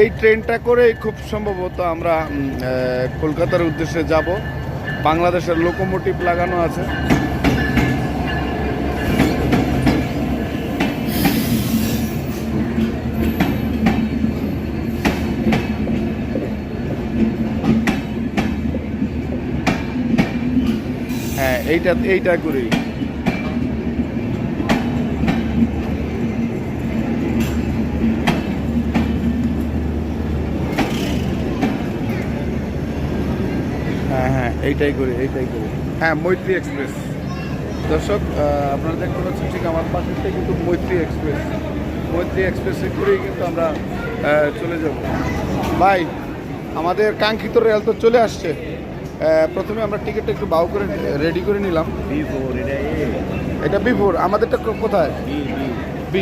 এই ট্রেনটা করে খুব সম্ভবত আমরা কলকাতার উদ্দেশ্যে যাব। বাংলাদেশের লোকোমোটিভ লাগানো আছে। হ্যাঁ, এইটা করেই। হ্যাঁ, এইটাই করি। হ্যাঁ, মৈত্রী এক্সপ্রেস। দর্শক, আপনারা দেখতে পাচ্ছেন ঠিক আমার পাশেই কিন্তু মৈত্রী এক্সপ্রেসে করেই কিন্তু আমরা চলে যাব। ভাই, আমাদের কাঙ্ক্ষিত রেল তো চলে আসছে। প্রথমে আমরা টিকিটটা একটু বাউ করে রেডি করে নিলাম। এটা বিফোর। আমাদেরটা কোথায়? বি